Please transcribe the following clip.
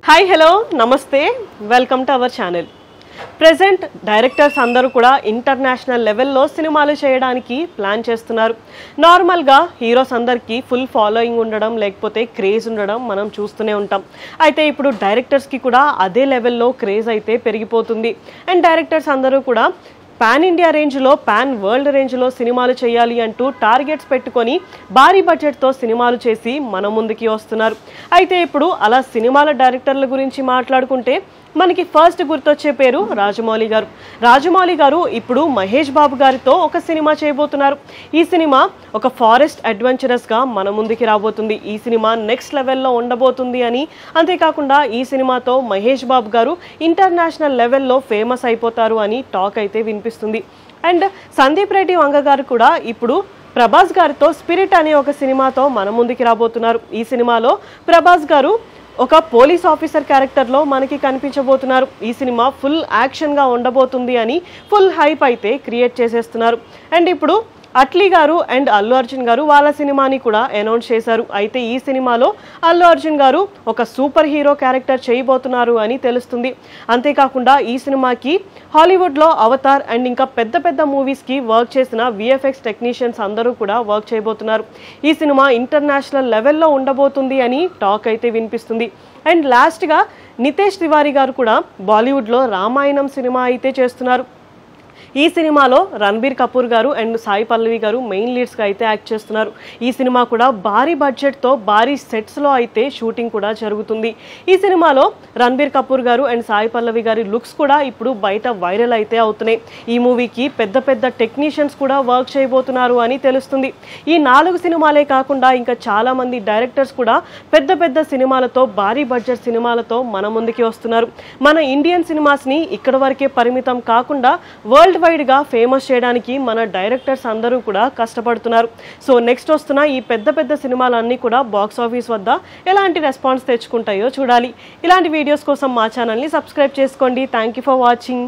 Hi hello నమస్తే welcome to our channel. Present directors అందరూ కూడా ఇంటర్నేషనల్ లెవెల్లో సినిమాలు చేయడానికి ప్లాన్ చేస్తున్నారు. నార్మల్గా హీరోస్ అందరికీ ఫుల్ ఫాలోయింగ్ ఉండడం లేకపోతే క్రేజ్ ఉండడం మనం చూస్తూనే ఉంటాం. అయితే ఇప్పుడు డైరెక్టర్స్కి కూడా అదే లెవెల్లో క్రేజ్ అయితే పెరిగిపోతుంది. అండ్ డైరెక్టర్స్ అందరూ కూడా పాన్ ఇండియా రేంజ్లో పాన్ వరల్డ్ రేంజ్లో సినిమాలు చేయాలి అంటూ టార్గెట్స్ పెట్టుకొని భారీ బడ్జెట్తో సినిమాలు చేసి మన ముందుకి వస్తున్నారు. అయితే ఇప్పుడు అలా సినిమాల డైరెక్టర్ల గురించి మాట్లాడుకుంటే మనకి ఫస్ట్ గుర్తొచ్చే పేరు రాజమౌళి గారు. రాజమౌళి గారు ఇప్పుడు మహేష్ బాబు గారితో ఒక సినిమా చేయబోతున్నారు. ఈ సినిమా ఒక ఫారెస్ట్ అడ్వెంచరస్గా మన ముందుకి రాబోతుంది. ఈ సినిమా నెక్స్ట్ లెవెల్లో ఉండబోతుంది అని, అంతేకాకుండా ఈ సినిమాతో మహేష్ బాబు గారు ఇంటర్నేషనల్ లెవెల్లో ఫేమస్ అయిపోతారు అని టాక్ అయితే వినిపిస్తుంది. అండ్ సందీప్ రెడ్డి వంగ గారు కూడా ఇప్పుడు ప్రభాస్ గారితో స్పిరిట్ అనే ఒక సినిమాతో మన ముందుకి రాబోతున్నారు. ఈ సినిమాలో ప్రభాస్ గారు ఒక పోలీస్ ఆఫీసర్ క్యారెక్టర్లో మనకి కనిపించబోతున్నారు. ఈ సినిమా ఫుల్ యాక్షన్గా ఉండబోతుంది అని ఫుల్ హైప్ అయితే క్రియేట్ చేసేస్తున్నారు. అండ్ ఇప్పుడు అట్లీ గారు అండ్ అల్లు అర్జున్ గారు వాళ్ళ సినిమాని కూడా అనౌన్స్ చేశారు. అయితే ఈ సినిమాలో అల్లు అర్జున్ గారు ఒక సూపర్ హీరో క్యారెక్టర్ చేయబోతున్నారు అని తెలుస్తుంది. అంతేకాకుండా ఈ సినిమాకి హాలీవుడ్లో అవతార్ అండ్ ఇంకా పెద్ద పెద్ద మూవీస్కి వర్క్ చేసిన విఎఫ్ఎక్స్ టెక్నీషియన్స్ అందరూ కూడా వర్క్ చేయబోతున్నారు. ఈ సినిమా ఇంటర్నేషనల్ లెవెల్లో ఉండబోతుంది అని టాక్ అయితే వినిపిస్తుంది. అండ్ లాస్ట్గా నితేష్ తివారీ గారు కూడా బాలీవుడ్లో రామాయణం సినిమా అయితే చేస్తున్నారు. ఈ సినిమాలో రణబీర్ కపూర్ గారు అండ్ సాయి పల్లవి గారు మెయిన్ లీడ్స్గా అయితే యాక్ట్ చేస్తున్నారు. ఈ సినిమా కూడా భారీ బడ్జెట్తో భారీ సెట్స్లో అయితే షూటింగ్ కూడా జరుగుతుంది. ఈ సినిమాలో రణబీర్ కపూర్ గారు అండ్ సాయి పల్లవి గారి లుక్స్ కూడా ఇప్పుడు బయట వైరల్ అయితే అవుతున్నాయి. ఈ మూవీకి పెద్ద పెద్ద టెక్నీషియన్స్ కూడా వర్క్ చేయబోతున్నారు అని తెలుస్తుంది. ఈ 4 సినిమాలే కాకుండా ఇంకా చాలా మంది డైరెక్టర్స్ కూడా పెద్ద పెద్ద సినిమాలతో భారీ బడ్జెట్ సినిమాలతో మన ముందుకి వస్తున్నారు. మన ఇండియన్ సినిమాస్ని ఇక్కడ వరకే పరిమితం కాకుండా వరల్డ్ వైడ్ గా ఫేమస్ చేయడానికి మన డైరెక్టర్స్ అందరూ కూడా కష్టపడుతున్నారు. సో నెక్స్ట్ వస్తున్న ఈ పెద్ద పెద్ద సినిమాలన్నీ కూడా బాక్స్ ఆఫీస్ వద్ద ఎలాంటి రెస్పాన్స్ తెచ్చుకుంటాయో చూడాలి. ఇలాంటి వీడియోస్ కోసం మా ఛానల్ని సబ్స్క్రైబ్ చేసుకోండి. Thank you for watching.